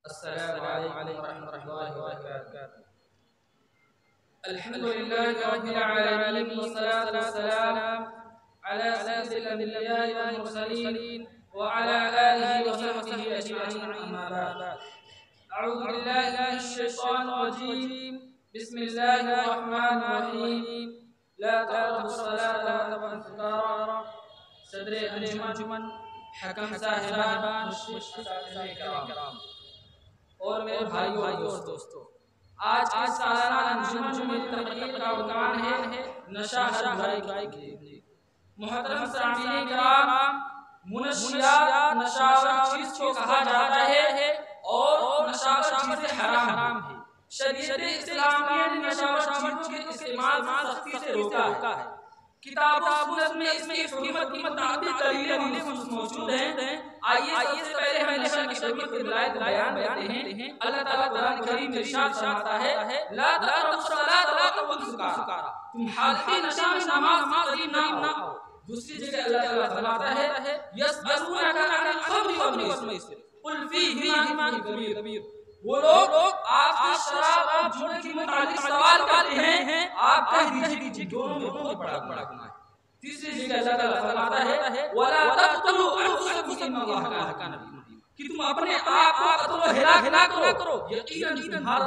السلام عليكم ورحمة الله وبركاته. الحمد لله رب العالمين، والصلاة والسلام على سيد الأنبياء والمرسلين وعلى آله وصحبه أجمعين، أما بعد. أعوذ بالله من الشيطان الرجيم. بسم الله الرحمن الرحيم. لا تقربوا الصلاة وأنتم سكارى. صدر انجمن، حکم صاحبان، مشرفین کرام اور میرے بھائیوں اور دوستوں، آج کی سالانہ انجمن میں تقریب کا عنوان ہے نشہ ہر برائی کی۔ محترم سامعین کرام، منشیات نشاور چیز کو کہا جاتا ہے اور نشاور چیزیں حرام ہے۔ شریعت اسلامیہ نے نشاور چیزوں کے استعمال کو سختی سے روکا ہے۔ کتاب و سنت میں اس کی حکمت کی متعدد دلیلیں موجود ہیں۔ آئیے سب سے پہلے ہم نشہ کی شرعیت کے دلائل بیان کرتے ہیں۔ اللہ تعالیٰ قرآن کریم میں ارشاد فرماتا ہے لا تقربوا الصلاة وانتم سکارى، تم حالت نشہ میں نماز قریب نہ آؤ۔ دوسری جگہ اللہ تعالیٰ فرماتا ہے یسألونک عن الخمر والمیسر قل فیہما اسم کبیر، وہ لوگ آپ کی شراب اور جوڑے کے متعلق سوال کرتے ہیں، آپ کہہ دیجئے دونوں میں بہت بڑا گناہ ہے۔ تیسری جگہ اللہ تعالیٰ فرماتا ہے وَلَا تَقْتُلُوا أَنفُسَكُمْ إِنَّ اللَّهَ كَانَ بِكُمْ رَحِيمًا، کہ تم اپنے آپ کو قتل و ہلاک نہ کرو، یقیناً تمہارا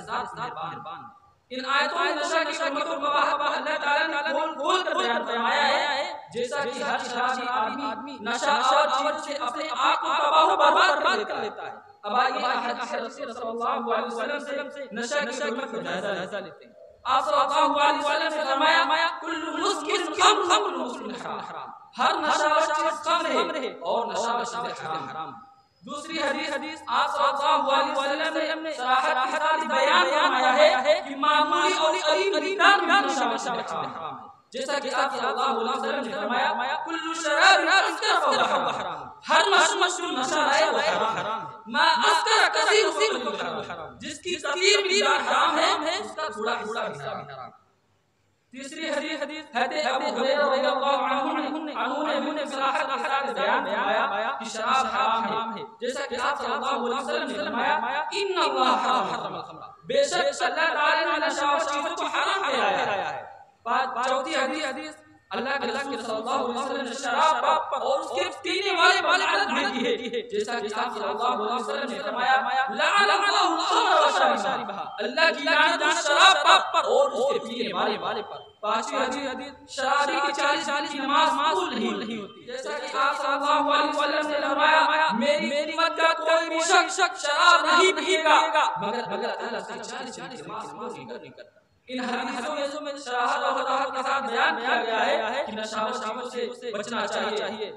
ذات مہربان ہے۔ ان آیتوں میں نشہ کی حرمت و مباحت اللہ تعالیٰ نے کھول کر بیان فرمایا ہے، جیسا کہ ہر شرابی آدمی نشہ آور سے اپنے آپ کو تباہ و برباد کر لیتا ہے۔ اب آئیے احادیث رسول اللہ علیہ وسلم سے نشہ کی حرمت کا جائزہ لیتے ہیں۔ آپ صلی اللہ علیہ وسلم نے فرمایا کل مسکر خمر مسکر حرام، ہر نشہ چیز خمر ہے اور نشہ چیز حرام ہے۔ دوسری حدیث آپ صلی اللہ علیہ وسلم نے صراحت کے ساتھ بیان فرمایا ہے کہ معمولی اور قلیل مقدار نشہ حرام ہے، جیسا کہ آپ صلی اللہ علیہ وسلم نے فرمایا کل شراب اسکر فهو حرام، ہر مشروب نشہ لائے وہ حرام ہے۔ ما اسکر کثیر حرام، جس کی کثیر مقدار حرام ہے اس کا تھوڑا حصہ بھی حرام۔ تیسری حدیث حضرت ابو ہریرہ رضی اللہ عنہ نے صراحت کے ساتھ بیان فرمایا کہ شراب حرام ہے، جیسا کہ آپ صلی اللہ علیہ وسلم نے فرمایا ان اللہ حرم الخمر، بے شک اللہ تعالی نے نشہ اور چیزوں کو حرام کرایا ہے۔ چوتھی حدیث اللہ کے رسول صلی اللہ علیہ وسلم نے شراب اور اس کے پینے والے لعنت دی ہے، جیسا کہ آپ صلی اللہ علیہ وسلم نے فرمایا لعن اللہ الخمر وشاربها، اللہ کی لعنت شراب پر اور اس کے پینے والے پر۔ پانچویں حدیث شرابی کی 40 کی نماز قبول نہیں ہوتی، جیسا کہ آپ صلی اللہ علیہ وسلم نے فرمایا میری امت کا کوئی بھی شخص شراب نہیں پیے گا مگر اللہ سے 40 کی نماز قبول نہیں کرتا۔ ان حدیثوں میں صراحت اور وضاحت کے ساتھ بیان کیا گیا ہے کہ نشہ و چیزوں سے بچنا چاہیے۔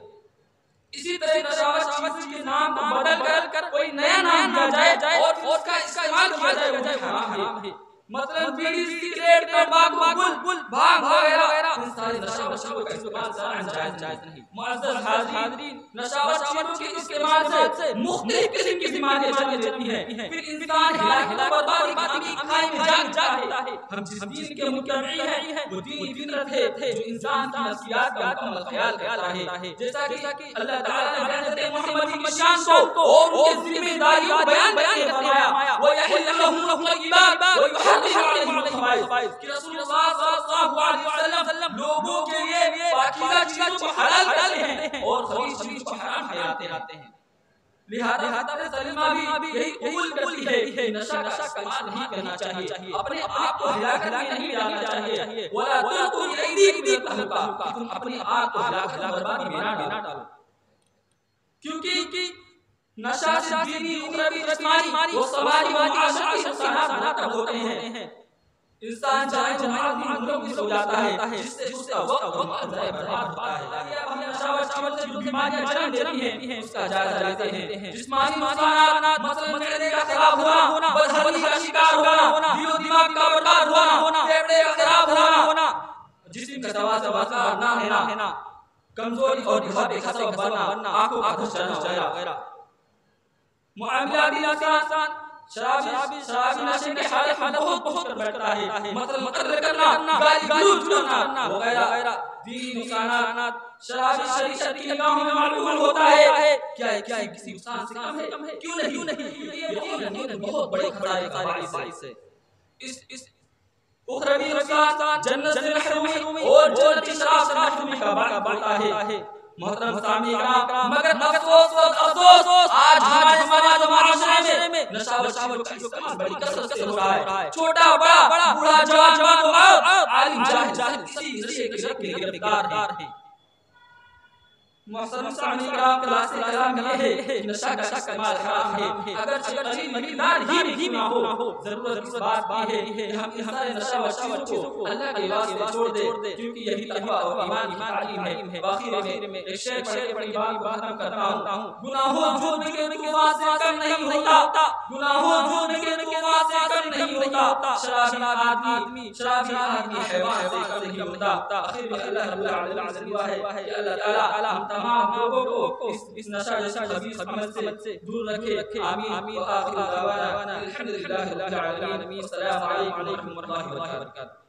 اسی طرح نشہ و چیزوں کے نام کو بدل کر کوئی نیا نام دیا جائے اور اس کا استعمال کیا جائے وہ حرام ہے۔ مثلا بیڑی، سگریٹ، تمباکو، گل، بھانگ وغیرہ، ان سارے نشہ و چیزوں کا استعمال جائز نہیں۔ معزز حاضرین، نشہ و چیزوں کے استعمال سے مختلف قسم کی بیماریاں جنم لیتی ہیں، پھر انسان ہلاکت و بربادی کی کھائی میں جا رہتا ہے۔ ہم جس دین کے متبعی ہیں وہ دین فطرت ہے جو انسان کی نفسیات کا مکمل خیال کرتا ہے، جیسا کہ اللہ تعالیٰ نے حضرت محمد کی شان کو اور ان کی ذمہ داریوں کو بیان کرتے فرمایا وَيَحِلُّ لَهُمُ الطَّيِّبَاتُ وَيُحَرِّمُ عَلَيْهِمُ الْخَبَائِثَ، کہ رسول اللہ صلی اللہ علیہ وسلم لوگوں کے لیے پاکیزہ چیزوں کو حلال کرتے ہیں اور خبیث چیزوں کو حرام ٹھہراتے ہیں۔ لہذا حضرت سلیمہ بھی یہی قبول کرتی ہے کہ نشہ کا استعمال نہیں کرنا چاہیے، اپنے آپ کو ہلاکت میں نہیں ڈالنا چاہیے۔ وَلَا تُلْقُوا بِأَيْدِيكُمْ إِلَى التَّهْلُكَةِ، کہ تم اپنے آپ کو ہلاکت و بربادی میں نہ ڈالو، کیونکہ نشہ سے دینی، اخروی، جسمانی و سماجی معاشرتی نقصانات مرتب ہوتے ہیں۔ انسان جائے جماعت میں ملوث ہو جاتا ہے جس سے اس کا وقت اور ضائع برباد ہوتا ہے۔ ہم نشہ و چیزوں سے جو بیماریاں جنم لیتی ہیں اس کا جائزہ لیتے ہیں۔ جسمانی نقصانات مثلا معدے کا خراب ہونا، بدہضمی کا شکار ہونا، دل و دماغ کا برباد ہونا، پھیپھڑے کا خراب ہونا، جسم کا توازن نہ رہنا، کمزوری اور بڑھاپے کا سبب بننا، آنکھوں کا دھسنا وغیرہ۔ معاملاتی نقصان شرابی نشے کے حالت میں بہت بڑھتا ہے، مثلا قتل کرنا، گالی گلوچ کرنا وغیرہ۔ دینی نقصانات شرابی شریعت کی نگاہوں میں معلوم ہوتا ہے کیا کسی انسان سے کم ہے؟ کیوں نہیں؟ بہت بڑے خطائے کا باعث ہے۔ اس اخروی نقصان جنت سے محرومی اور جنتی شراب سے محرومی کا باعث ہوتا ہے۔ محترم سامعین کرام، مگر افسوس آج ہمارے سماج و معاشرے میں نشہ و چیزوں کا استعمال بڑی کثرت سے ہو رہا ہے۔ چھوٹا بڑا بوڑھا جوان و عالم جاہل اسی نشے کے شک میں گرفتار ہیں۔ محترم سامعین کرام، خلاصہ کلام یہ ہے کہ نشہ کا استعمال حرام ہے، اگرچہ قلیل مقدار ہی بھی نہ ہو۔ ضرورت اس بات کی ہے کہ ہم ان سارے نشہ و چیزوں کو اللہ کے واسطے چھوڑ دیں، کیونکہ یہی تقویٰ اور ایمان کی تعلیم ہے۔ آخر میں ایک شعر پڑھ کے بڑی بات کو ختم کرتا ہوں۔ گناہوں جھوٹ کے طوفان سے کم نہیں ہوتا، گناہوں جھوٹ کے طوفان سے کم نہیں ہوتا، شرابی آدمی حیوان سے کم نہیں ہوتا۔ آخر میں اللہ رب العالمین سے دعا ہے کہ اللہ تعالیٰ تمام لوگوں کو اس نشہ جیسے خبیث عمل سے دور رکھے۔ آمین۔ وآخر دعوانا الحمدللہ رب العالمین۔ السلام علیکم ورحمۃ اللہ وبرکاتہ۔